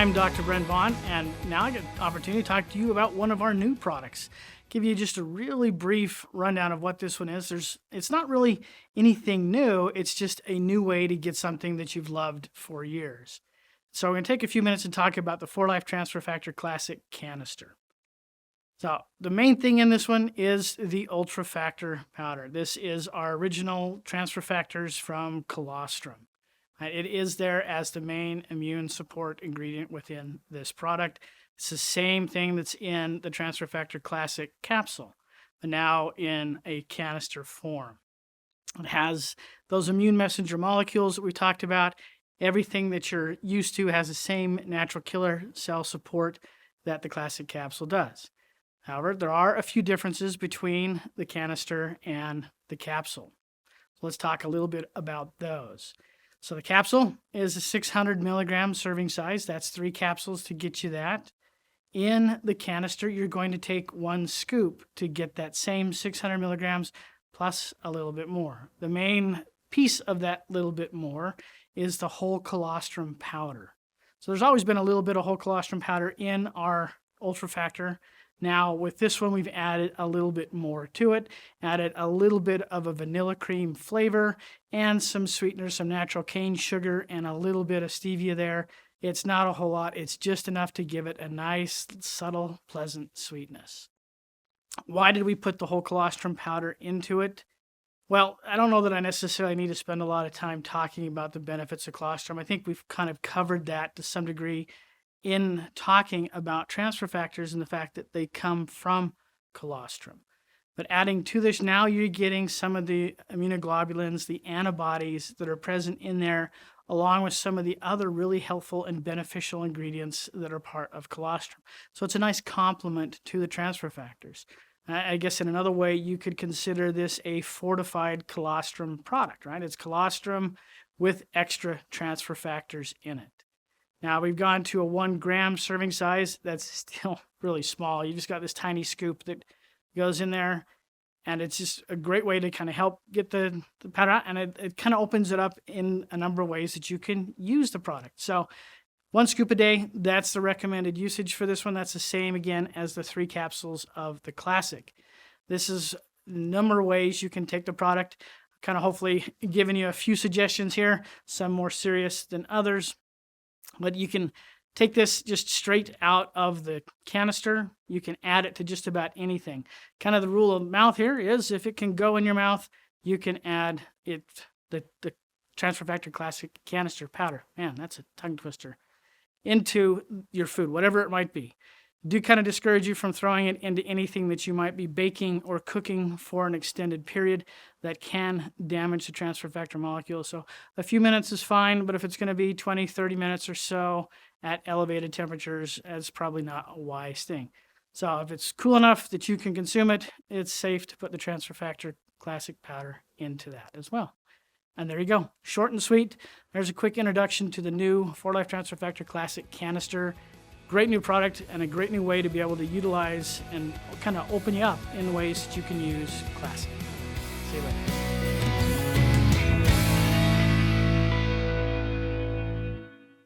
I'm Dr. Brent Vaughan, and now I get the opportunity to talk to you about one of our new products. Give you just a really brief rundown of what this one is. It's not really anything new, it's just a new way to get something that you've loved for years. So we're going to take a few minutes and talk about the 4Life Transfer Factor Classic Canister. So the main thing in this one is the Ultra Factor powder. This is our original transfer factors from Colostrum. It is there as the main immune support ingredient within this product. It's the same thing that's in the Transfer Factor Classic Capsule, but now in a canister form. It has those immune messenger molecules that we talked about. Everything that you're used to has the same natural killer cell support that the Classic Capsule does. However, there are a few differences between the canister and the capsule. So let's talk a little bit about those. So the capsule is a 600 milligram serving size. That's 3 capsules to get you that. In the canister, you're going to take 1 scoop to get that same 600 milligrams plus a little bit more. The main piece of that little bit more is the whole colostrum powder. So there's always been a little bit of whole colostrum powder in our Ultra Factor. Now with this one, we've added a little bit more to it, added a little bit of a vanilla cream flavor and some sweeteners, some natural cane sugar and a little bit of stevia there. It's not a whole lot. It's just enough to give it a nice, subtle, pleasant sweetness. Why did we put the whole colostrum powder into it? Well, I don't know that I necessarily need to spend a lot of time talking about the benefits of colostrum. I think we've kind of covered that to some degree in talking about transfer factors and the fact that they come from colostrum. But adding to this, now you're getting some of the immunoglobulins, the antibodies that are present in there, along with some of the other really helpful and beneficial ingredients that are part of colostrum. So it's a nice complement to the transfer factors. I guess in another way, you could consider this a fortified colostrum product, right? It's colostrum with extra transfer factors in it. Now we've gone to a 1 gram serving size. That's still really small. You just got this tiny scoop that goes in there, and it's just a great way to kind of help get the powder out, and it kind of opens it up in a number of ways that you can use the product. So 1 scoop a day, that's the recommended usage for this one. That's the same again as the 3 capsules of the Classic. This is a number of ways you can take the product, kind of hopefully giving you a few suggestions here, some more serious than others. But you can take this just straight out of the canister. You can add it to just about anything. Kind of the rule of mouth here is if it can go in your mouth, you can add it, the Transfer Factor Classic Canister powder. Man, that's a tongue twister. Into your food, whatever it might be. Do kind of discourage you from throwing it into anything that you might be baking or cooking for an extended period that can damage the transfer factor molecule. So a few minutes is fine, but if it's going to be 20, 30 minutes or so at elevated temperatures, that's probably not a wise thing. So if it's cool enough that you can consume it, it's safe to put the Transfer Factor Classic powder into that as well. And there you go. Short and sweet. There's a quick introduction to the new 4Life Transfer Factor Classic Canister. Great new product and a great new way to be able to utilize and kind of open you up in ways that you can use Classic. See you later.